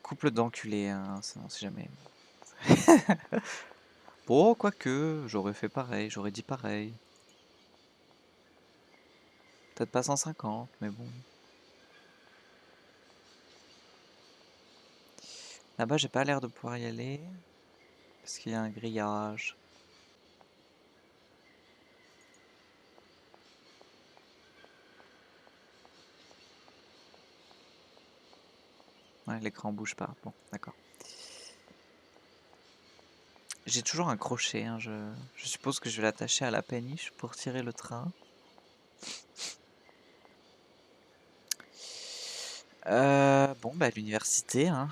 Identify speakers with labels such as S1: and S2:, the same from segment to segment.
S1: Couple d'enculés, hein, ça, on sait jamais. Bon, quoique, j'aurais fait pareil, j'aurais dit pareil. Peut-être pas 150, mais bon. Là-bas, j'ai pas l'air de pouvoir y aller. Parce qu'il y a un grillage. Ouais, l'écran bouge pas. Bon, d'accord. J'ai toujours un crochet, hein, je suppose que je vais l'attacher à la péniche pour tirer le train. Bon, bah l'université, hein.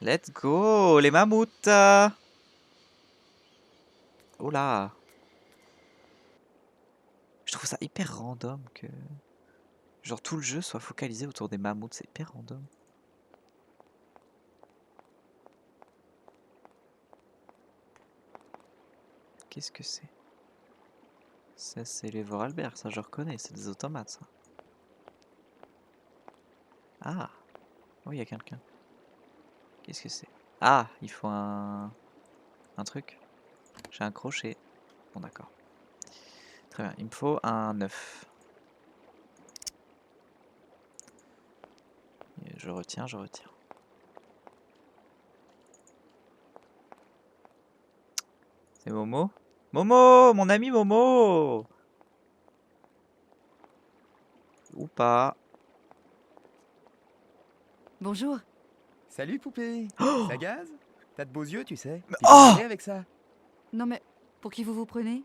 S1: Let's go, les mammouths. Oh là. Je trouve ça hyper random que... Genre tout le jeu soit focalisé autour des mammouths, c'est hyper random. Qu'est-ce que c'est? Ça, c'est les Vorarlberg, ça je reconnais, c'est des automates, ça. Ah! Oh, il y a quelqu'un. Qu'est-ce que c'est? Ah! Il faut un truc. J'ai un crochet. Bon, d'accord. Très bien, il me faut un œuf. Et je retiens, je retiens. C'est Momo? Momo! Mon ami Momo! Ou pas.
S2: Bonjour.
S3: Salut poupée.
S1: Oh!
S3: Ça gaze? T'as de beaux yeux, tu sais.
S1: Mais-
S3: T'es bien
S1: oh!
S3: allé avec ça.
S2: Non mais, pour qui vous vous prenez?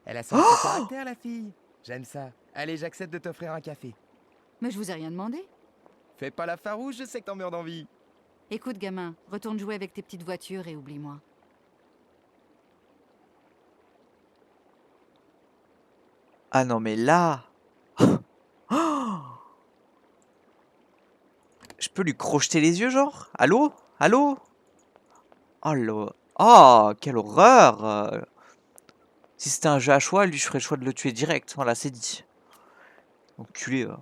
S3: Elle a son petit caractère, la fille. J'aime ça. Allez, j'accepte de t'offrir un café.
S2: Mais je vous ai rien demandé.
S3: Fais pas la farouche, je sais que t'en meurs d'envie.
S2: Écoute gamin, retourne jouer avec tes petites voitures et oublie-moi.
S1: Ah non, mais là... Oh! Je peux lui crocheter les yeux, genre? Allô? Allô? Oh, oh, quelle horreur! Si c'était un jeu à choix, lui, je ferais le choix de le tuer direct. Voilà, c'est dit. Enculé, va.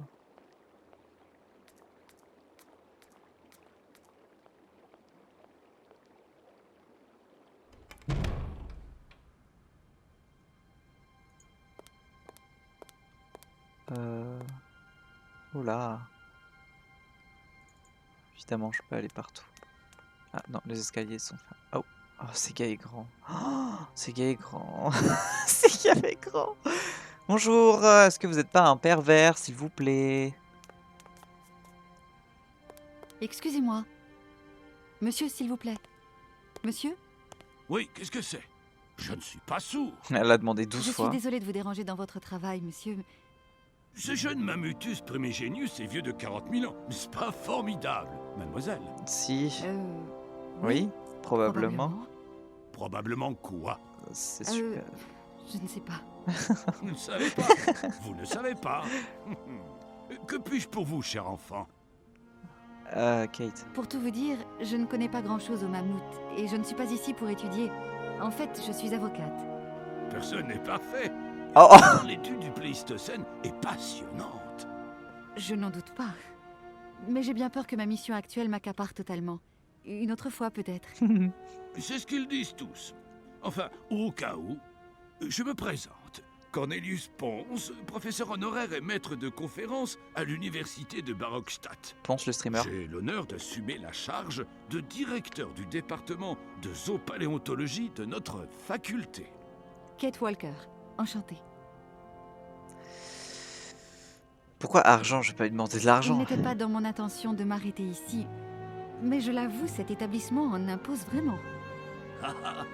S1: Oh là. Évidemment, je peux aller partout. Ah non, les escaliers sont... Oh, oh c'est gay et grand. Oh, c'est gay et grand. C'est gay et grand. Bonjour, est-ce que vous n'êtes pas un pervers, s'il vous plaît?
S2: Excusez-moi. Monsieur, s'il vous plaît. Monsieur?
S4: Oui, qu'est-ce que c'est? Je ne suis pas sourd.
S1: Elle a demandé 12
S2: Je suis
S1: fois.
S2: désolée de vous déranger dans votre travail, monsieur.
S4: Ce jeune Mammutus primigenius est vieux de 40 000 ans. N'est-ce pas formidable, mademoiselle?
S1: Si.
S2: Oui,
S1: Oui, probablement.
S4: Probablement quoi?
S1: C'est super.
S2: Je ne sais pas.
S4: Vous ne savez pas. Vous ne savez pas. Que puis-je pour vous, cher enfant?
S1: Kate.
S2: Pour tout vous dire, je ne connais pas grand-chose au mammouth et je ne suis pas ici pour étudier. En fait, je suis avocate.
S4: Personne n'est parfait.
S1: Oh, oh.
S4: L'étude du Pléistocène est passionnante.
S2: Je n'en doute pas. Mais j'ai bien peur que ma mission actuelle m'accapare totalement. Une autre fois, peut-être.
S4: C'est ce qu'ils disent tous. Enfin, au cas où, je me présente. Cornelius Pons, professeur honoraire et maître de conférences à l'université de Barrockstadt.
S1: Ponce le streamer.
S4: J'ai l'honneur d'assumer la charge de directeur du département de zoopaléontologie de notre faculté.
S2: Kate Walker, enchantée.
S1: Pourquoi argent? Je vais pas lui demander de
S2: Il
S1: l'argent.
S2: n'était pas dans mon intention de m'arrêter ici. Mais je l'avoue, cet établissement en impose vraiment.
S4: Ah ah,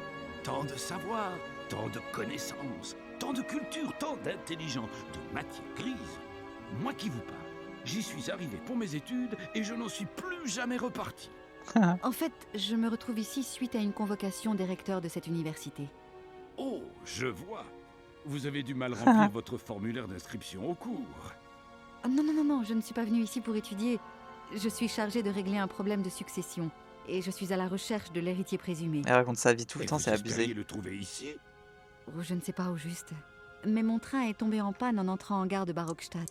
S4: tant de savoir, tant de connaissances, tant de culture, tant d'intelligence, de matière grise. Moi qui vous parle, j'y suis arrivé pour mes études et je n'en suis plus jamais reparti.
S2: En fait, je me retrouve ici suite à une convocation des recteurs de cette université.
S4: Oh, je vois. Vous avez du mal remplir votre formulaire d'inscription au cours.
S2: Oh, non, je ne suis pas venue ici pour étudier. Je suis chargée de régler un problème de succession. Et je suis à la recherche de l'héritier présumé.
S1: Elle raconte sa vie tout le
S4: Et
S1: temps,
S4: vous
S1: c'est
S4: espériez
S1: abusé.
S4: le trouver ici?
S2: ou je ne sais pas au juste. Mais mon train est tombé en panne en entrant en gare de Barokstadt.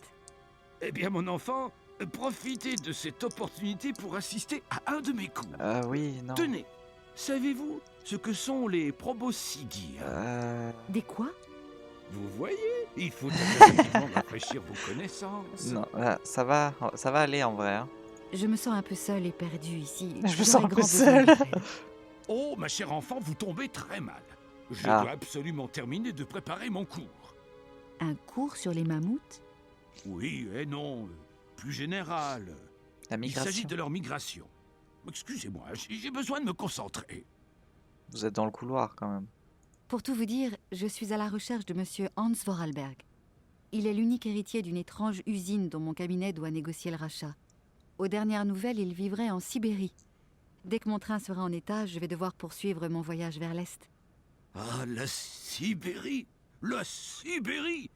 S4: Eh bien, mon enfant, profitez de cette opportunité pour assister à un de mes cours.
S1: Oui, non.
S4: Tenez, savez-vous ce que sont les proboscidiens?
S2: Des quoi?
S4: Vous voyez, il faut effectivement rafraîchir vos connaissances.
S1: Non, ça va aller en vrai. Hein.
S2: Je me sens un peu seule et perdue ici.
S1: Je me
S2: J'aurais
S1: sens un peu
S2: grand besoin
S1: seule.
S2: d'aide.
S4: Oh, ma chère enfant, vous tombez très mal. Je
S1: Ah.
S4: dois absolument terminer de préparer mon cours.
S2: Un cours sur les mammouths?
S4: Oui et non, plus général.
S1: La
S4: Il s'agit
S1: migration.
S4: de leur migration. Excusez-moi, j'ai besoin de me concentrer.
S1: Vous êtes dans le couloir quand même.
S2: Pour tout vous dire, je suis à la recherche de monsieur Hans Vorarlberg. Il est l'unique héritier d'une étrange usine dont mon cabinet doit négocier le rachat. Aux dernières nouvelles, il vivrait en Sibérie. Dès que mon train sera en état, je vais devoir poursuivre mon voyage vers l'Est.
S4: Ah, la Sibérie! La Sibérie!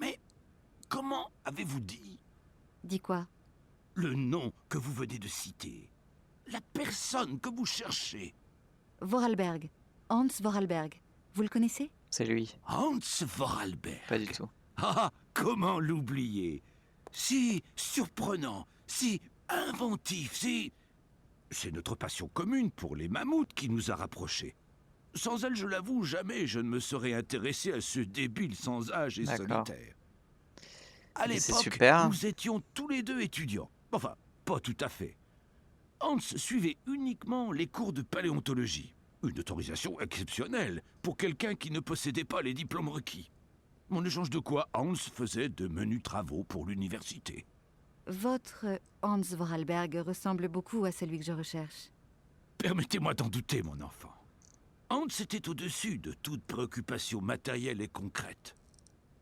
S4: Mais comment avez-vous dit
S2: Dis quoi?
S4: le nom que vous venez de citer? La personne que vous cherchez?
S2: Vorarlberg. Hans Vorarlberg. Vous le connaissez?
S1: C'est lui.
S4: Hans Vorarlberg.
S1: Pas du tout.
S4: Ah, comment l'oublier? C'est surprenant, c'est inventif, c'est notre passion commune pour les mammouths qui nous a rapprochés. Sans elle, je l'avoue, jamais je ne me serais intéressé à ce débile sans âge et
S1: D'accord.
S4: solitaire. À
S1: Mais c'est
S4: l'époque,
S1: super.
S4: nous étions tous les deux étudiants. Enfin, pas tout à fait. Hans suivait uniquement les cours de paléontologie. Une autorisation exceptionnelle pour quelqu'un qui ne possédait pas les diplômes requis. En échange de quoi, Hans faisait de menus travaux pour l'université.
S2: Votre Hans Vorarlberg ressemble beaucoup à celui que je recherche.
S4: Permettez-moi d'en douter, mon enfant. Hans était au-dessus de toute préoccupation matérielle et concrète.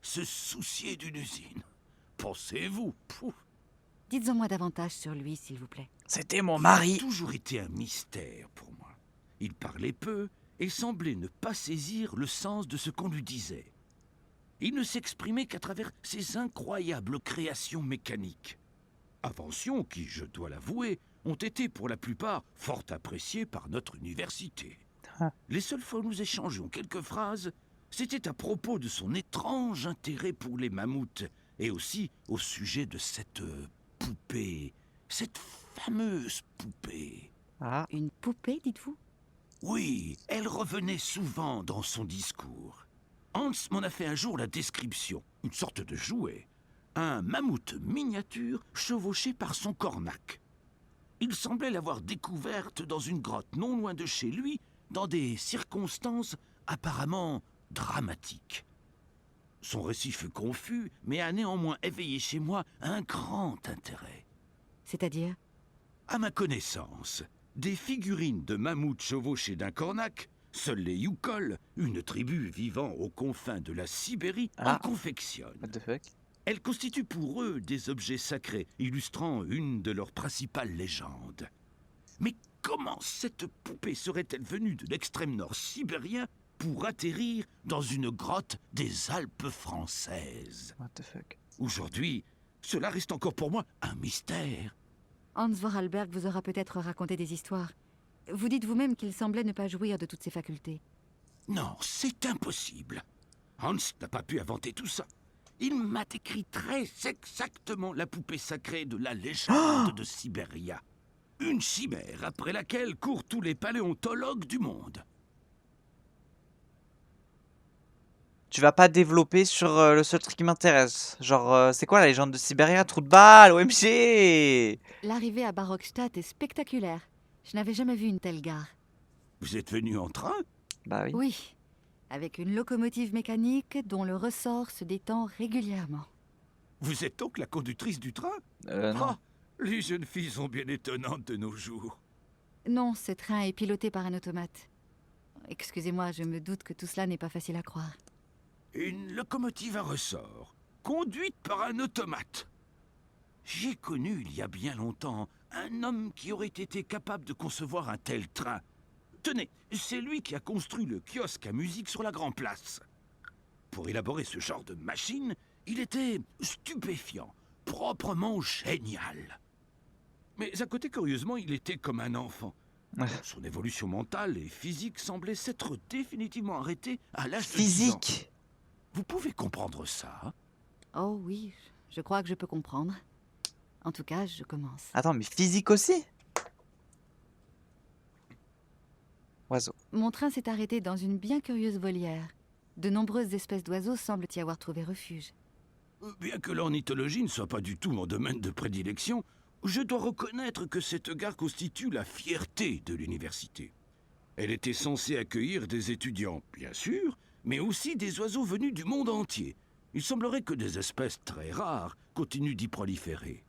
S4: Se soucier d'une usine. Pensez-vous, pouf.
S2: Dites-en moi davantage sur lui, s'il vous plaît.
S1: C'était mon
S4: Il
S1: mari.
S4: a toujours été un mystère pour moi. Il parlait peu et semblait ne pas saisir le sens de ce qu'on lui disait. Il ne s'exprimait qu'à travers ses incroyables créations mécaniques. Inventions qui, je dois l'avouer, ont été pour la plupart fort appréciées par notre université.
S1: Ah.
S4: Les seules fois où nous échangeons quelques phrases, c'était à propos de son étrange intérêt pour les mammouths et aussi au sujet de cette poupée, cette fameuse poupée.
S1: Ah,
S2: Une poupée, dites-vous?
S4: Oui, elle revenait souvent dans son discours. Hans m'en a fait un jour la description, une sorte de jouet. Un mammouth miniature chevauché par son cornac. Il semblait l'avoir découverte dans une grotte non loin de chez lui, dans des circonstances apparemment dramatiques. Son récit fut confus, mais a néanmoins éveillé chez moi un grand intérêt.
S2: C'est-à-dire?
S4: À ma connaissance, des figurines de mammouths chevauchés d'un cornac, seuls les Yukol, une tribu vivant aux confins de la Sibérie,
S1: Ah.
S4: en confectionnent.
S1: what the fuck?
S4: Elles constituent pour eux des objets sacrés, illustrant une de leurs principales légendes. Mais comment cette poupée serait-elle venue de l'extrême nord sibérien pour atterrir dans une grotte des Alpes françaises?
S1: What the fuck?
S4: Aujourd'hui, cela reste encore pour moi un mystère.
S2: Hans Vorarlberg vous aura peut-être raconté des histoires. Vous dites vous-même qu'il semblait ne pas jouir de toutes ses facultés.
S4: Non, c'est impossible. Hans n'a pas pu inventer tout ça. Il m'a décrit très exactement la poupée sacrée de la légende de Sibéria. Une chimère après laquelle courent tous les paléontologues du monde.
S1: Tu vas pas développer sur le seul truc qui m'intéresse. Genre, c'est quoi la légende de Sibéria? Trou de balle, OMG!
S2: L'arrivée à Barokstadt est spectaculaire. Je n'avais jamais vu une telle gare.
S4: Vous êtes venu en train?
S1: Bah oui.
S2: Oui, avec une locomotive mécanique dont le ressort se détend régulièrement.
S4: Vous êtes donc la conductrice du train?
S1: Non.
S4: Ah, les jeunes filles sont bien étonnantes de nos jours.
S2: Non, ce train est piloté par un automate. Excusez-moi, je me doute que tout cela n'est pas facile à croire.
S4: Une locomotive à ressort, conduite par un automate. J'ai connu il y a bien longtemps un homme qui aurait été capable de concevoir un tel train. Tenez, c'est lui qui a construit le kiosque à musique sur la Grand Place. Pour élaborer ce genre de machine, il était stupéfiant, proprement génial. Mais à côté, curieusement, il était comme un enfant. Son évolution mentale et physique semblait s'être définitivement arrêtée à l'âge de 10 ans.
S1: Physique.
S4: Vous pouvez comprendre ça, hein?
S2: Oh oui, je crois que je peux comprendre. En tout cas, je commence.
S1: Attends, mais physique aussi? Oiseau.
S2: Mon train s'est arrêté dans une bien curieuse volière. De nombreuses espèces d'oiseaux semblent y avoir trouvé refuge.
S4: Bien que l'ornithologie ne soit pas du tout mon domaine de prédilection, je dois reconnaître que cette gare constitue la fierté de l'université. Elle était censée accueillir des étudiants, bien sûr, mais aussi des oiseaux venus du monde entier. Il semblerait que des espèces très rares continuent d'y proliférer.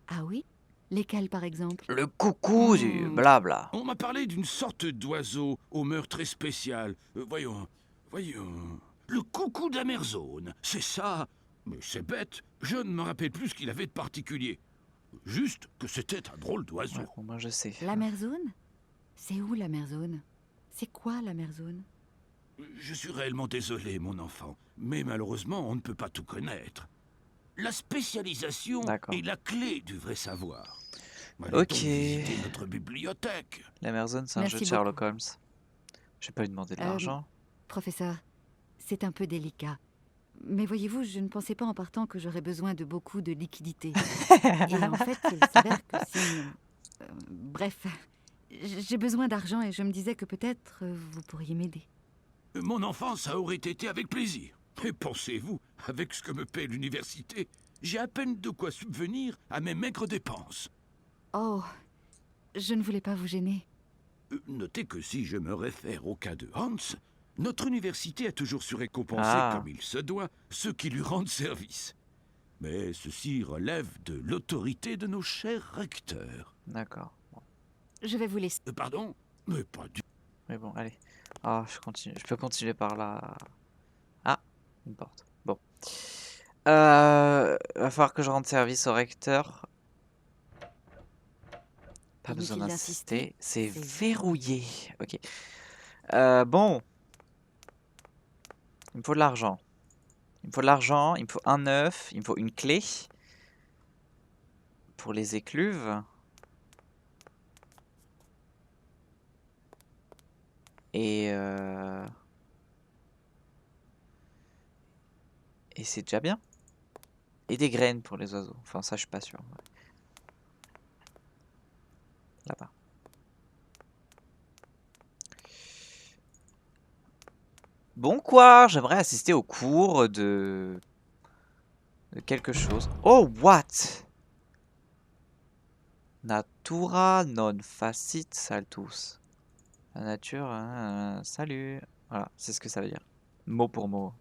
S2: Ah oui? Lesquels, par exemple?
S1: Le coucou du blabla.
S4: On m'a parlé d'une sorte d'oiseau au mœurs très spécial. Voyons. Le coucou d'Amerzone, c'est ça. Mais c'est bête, je ne me rappelle plus ce qu'il avait de particulier. Juste que c'était un drôle d'oiseau.
S1: Ouais, bon, moi je sais.
S2: La mer Zone? C'est où la mer Zone? C'est quoi la mer Zone?
S4: Je suis réellement désolé, mon enfant, mais malheureusement, on ne peut pas tout connaître. La spécialisation
S1: D'accord.
S4: est la clé du vrai savoir. Allez
S1: Ok.
S4: donc visiter notre bibliothèque.
S1: L'Amazon, c'est un jeu de
S2: Merci
S1: Sherlock
S2: beaucoup.
S1: Holmes. Je vais pas lui demander de l'argent.
S2: Professeur, c'est un peu délicat. Mais voyez-vous, je ne pensais pas en partant que j'aurais besoin de beaucoup de liquidités. Et en fait, il s'avère que si... bref, j'ai besoin d'argent et je me disais que peut-être vous pourriez m'aider.
S4: Mon enfant, ça aurait été avec plaisir. Et pensez-vous, avec ce que me paie l'université, j'ai à peine de quoi subvenir à mes maigres dépenses.
S2: Oh, je ne voulais pas vous gêner.
S4: Notez que si je me réfère au cas de Hans, notre université a toujours su récompenser comme il se doit ceux qui lui rendent service. Mais ceci relève de l'autorité de nos chers recteurs.
S1: D'accord. Bon.
S2: Je vais vous laisser.
S4: Pardon? Mais pas du...
S1: Mais bon, allez. Ah, je continue. Je peux continuer par là. Ah, une porte. Bon. Va falloir que je rende service au recteur. Pas besoin
S2: Inutile
S1: d'insister.
S2: d'insister,
S1: C'est
S2: c'est
S1: verrouillé. Ok. Bon. Il me faut de l'argent. Il me faut de l'argent. Il me faut un œuf. Il me faut une clé. Pour les écluves. Et c'est déjà bien. Et des graines pour les oiseaux. Enfin, ça, je suis pas sûr. Ouais. Là-bas. Bon quoi, j'aimerais assister au cours de quelque chose. Oh, what? Natura non facit saltus. La nature, salut. Voilà, c'est ce que ça veut dire. Mot pour mot.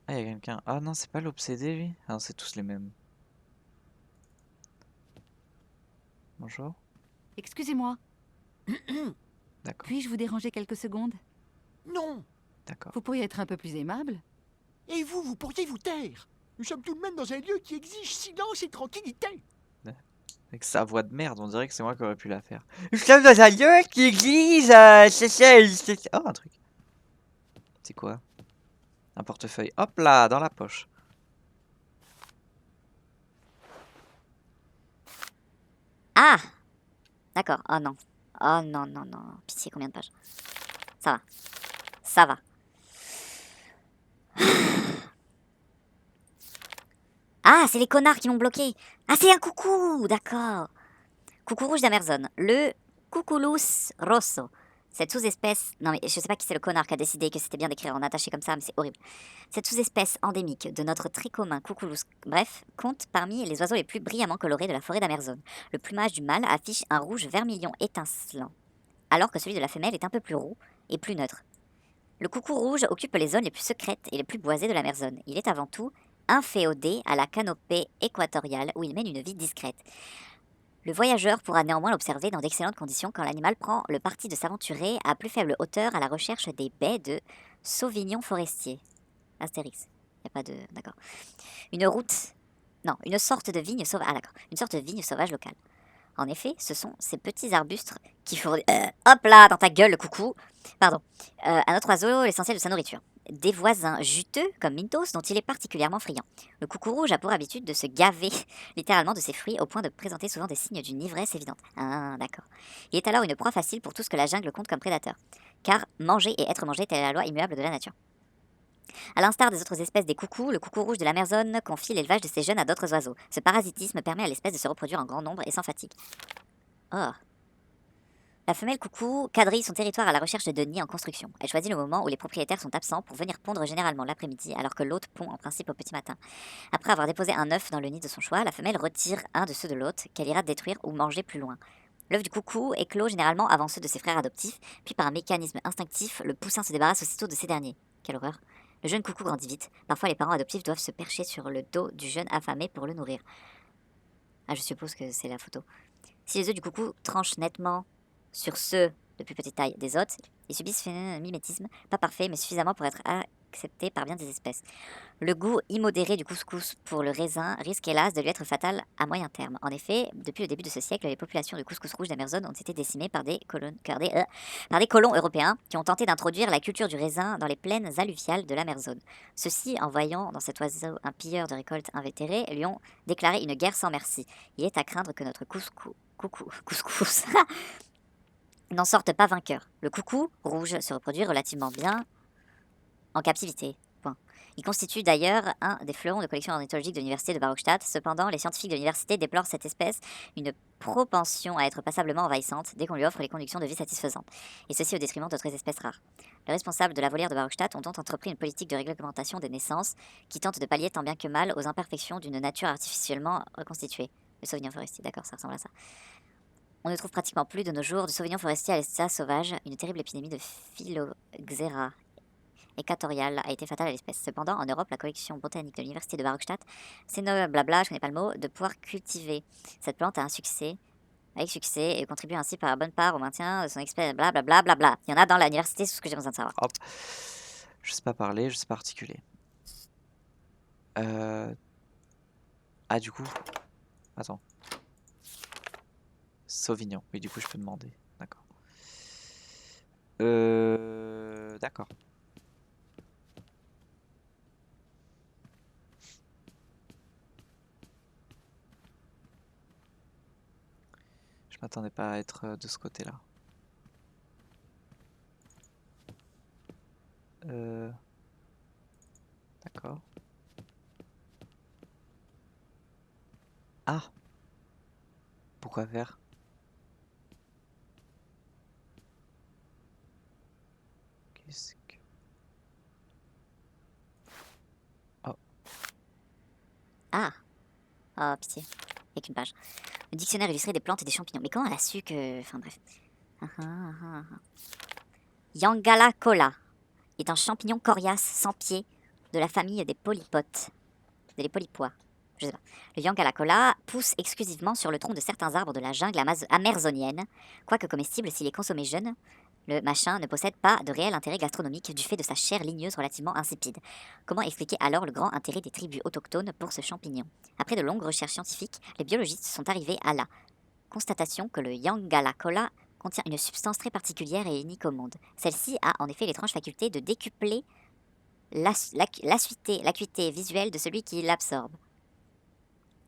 S1: Ah, il y a quelqu'un. Ah non, c'est pas l'obsédé, lui. Ah non, c'est tous les mêmes. Bonjour.
S2: Excusez-moi,
S1: D'accord,
S2: puis-je vous déranger quelques secondes?
S5: Non.
S1: d'accord.
S2: Vous pourriez être un peu plus aimable?
S5: Et vous, vous pourriez vous taire. Nous sommes tout de même dans un lieu qui exige silence et tranquillité.
S1: Avec sa voix de merde, on dirait que c'est moi qui aurais pu la faire. Nous sommes dans un lieu qui exige... Oh, un truc. C'est quoi? Un portefeuille. Hop là, dans la poche.
S6: Ah! D'accord. Oh non. Oh non, non, non. Pitié, combien de pages? Ça va. Ça va. Ah, c'est les connards qui l'ont bloqué. Ah, c'est un coucou! D'accord. Coucou rouge d'Amazon. Le Cuculus rosso. Cette sous-espèce... Non mais je sais pas qui c'est le connard qui a décidé que c'était bien d'écrire en attaché comme ça, mais c'est horrible. Cette sous-espèce endémique de notre très commun Cuculus, bref, compte parmi les oiseaux les plus brillamment colorés de la forêt d'Amazon. Le plumage du mâle affiche un rouge vermillon étincelant, alors que celui de la femelle est un peu plus roux et plus neutre. Le coucou rouge occupe les zones les plus secrètes et les plus boisées de l'Amazon. Il est avant tout inféodé à la canopée équatoriale où il mène une vie discrète. Le voyageur pourra néanmoins l'observer dans d'excellentes conditions quand l'animal prend le parti de s'aventurer à plus faible hauteur à la recherche des baies de Sauvignon forestier. Astérix. Il n'y a pas de... D'accord. Une route... Non, une sorte de vigne sauvage... Ah d'accord. Une sorte de vigne sauvage locale. En effet, ce sont ces petits arbustes qui fournissent... hop là, dans ta gueule, le coucou. Pardon. À notre oiseau l'essentiel de sa nourriture. Des voisins juteux comme Mintos dont il est particulièrement friand. Le coucou rouge a pour habitude de se gaver littéralement de ses fruits au point de présenter souvent des signes d'une ivresse évidente. Ah, d'accord. Il est alors une proie facile pour tout ce que la jungle compte comme prédateur. Car manger et être mangé, telle est la loi immuable de la nature. À l'instar des autres espèces des coucous, le coucou rouge de la mer zone confie l'élevage de ses jeunes à d'autres oiseaux. Ce parasitisme permet à l'espèce de se reproduire en grand nombre et sans fatigue. Oh. La femelle coucou quadrille son territoire à la recherche de nids en construction. Elle choisit le moment où les propriétaires sont absents pour venir pondre généralement l'après-midi, alors que l'hôte pond en principe au petit matin. Après avoir déposé un œuf dans le nid de son choix, la femelle retire un de ceux de l'hôte qu'elle ira détruire ou manger plus loin. L'œuf du coucou éclot généralement avant ceux de ses frères adoptifs, puis par un mécanisme instinctif, le poussin se débarrasse aussitôt de ces derniers. Quelle horreur. Le jeune coucou grandit vite. Parfois, les parents adoptifs doivent se percher sur le dos du jeune affamé pour le nourrir. Ah, je suppose que c'est la photo. Si les œufs du coucou tranchent nettement sur ceux de plus petite taille des hôtes, ils subissent un mimétisme, pas parfait, mais suffisamment pour être accepté par bien des espèces. Le goût immodéré du couscous pour le raisin risque hélas de lui être fatal à moyen terme. En effet, depuis le début de ce siècle, les populations de couscous rouge d'Amazon ont été décimées par des colons européens qui ont tenté d'introduire la culture du raisin dans les plaines alluviales de l'Amazon. Ceux-ci, en voyant dans cet oiseau un pilleur de récolte invétéré, lui ont déclaré une guerre sans merci. Il est à craindre que notre couscous n'en sorte pas vainqueur. Le coucou rouge se reproduit relativement bien en captivité. Point. Il constitue d'ailleurs un des fleurons de collection ornithologique de l'université de Barokstadt. Cependant, les scientifiques de l'université déplorent cette espèce une propension à être passablement envahissante dès qu'on lui offre les conditions de vie satisfaisantes, et ceci au détriment d'autres espèces rares. Les responsables de la volière de Barokstadt ont donc entrepris une politique de réglementation des naissances qui tente de pallier tant bien que mal aux imperfections d'une nature artificiellement reconstituée. Le Sauvignon forestier, d'accord, ça ressemble à ça. On ne trouve pratiquement plus de nos jours de Sauvignon forestier à l'état sauvage. Une terrible épidémie de phylloxéra équatoriale a été fatale à l'espèce. Cependant, en Europe, la collection botanique de l'université de Barokstadt s'énorgueille, blabla, je connais pas le mot, de pouvoir cultiver cette plante avec succès, et contribue ainsi par bonne part au maintien de son espèce, blablabla, blablabla. Il y en a dans l'université, c'est tout ce que j'ai besoin de savoir.
S1: Hop. Je sais pas parler, je sais pas articuler. Ah, du coup. Attends. Sauvignon. Oui, du coup, je peux demander. D'accord. D'accord. Je m'attendais pas à être de ce côté-là. D'accord. Ah! Pourquoi faire? Qu'est-ce que... Oh.
S6: Ah! Oh, pitié. Avec une page. Le dictionnaire illustré des plantes et des champignons. Mais comment elle a su que... Enfin, bref. Yangala cola est un champignon coriace sans pied de la famille des polypotes. Des polypois. Je sais pas. Le Yangala cola pousse exclusivement sur le tronc de certains arbres de la jungle amazonienne. Quoique comestible s'il est consommé jeune, le machin ne possède pas de réel intérêt gastronomique du fait de sa chair ligneuse relativement insipide. Comment expliquer alors le grand intérêt des tribus autochtones pour ce champignon? Après de longues recherches scientifiques, les biologistes sont arrivés à la constatation que le Yangala cola contient une substance très particulière et unique au monde. Celle-ci a en effet l'étrange faculté de décupler l'acuité visuelle de celui qui l'absorbe.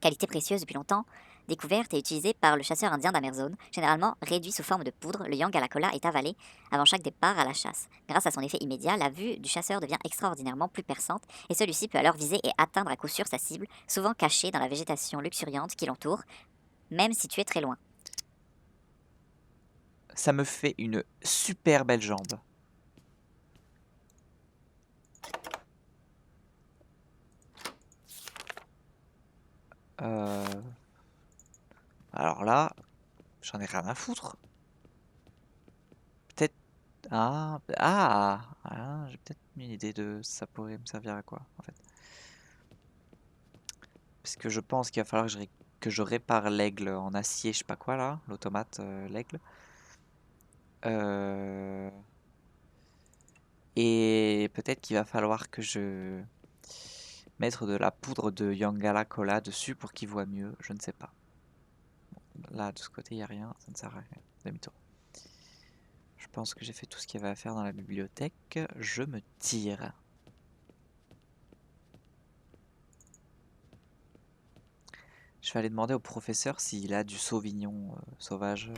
S6: Qualité précieuse depuis longtemps, découverte et utilisée par le chasseur indien d'Amazon, généralement réduit sous forme de poudre, le Yangala cola est avalé avant chaque départ à la chasse. Grâce à son effet immédiat, la vue du chasseur devient extraordinairement plus perçante et celui-ci peut alors viser et atteindre à coup sûr sa cible, souvent cachée dans la végétation luxuriante qui l'entoure, même si tu es très loin.
S1: Ça me fait une super belle jambe. Alors là, j'en ai rien à foutre. Peut-être... j'ai peut-être une idée de ça pourrait me servir à quoi, en fait. Parce que je pense qu'il va falloir que je répare l'aigle en acier, je sais pas quoi là, l'automate, l'aigle. Et peut-être qu'il va falloir que je mette de la poudre de Yangala cola dessus pour qu'il voit mieux, je ne sais pas. Là, de ce côté, il n'y a rien. Ça ne sert à rien. Demi-tour. Je pense que j'ai fait tout ce qu'il y avait à faire dans la bibliothèque. Je me tire. Je vais aller demander au professeur s'il a du sauvignon sauvage.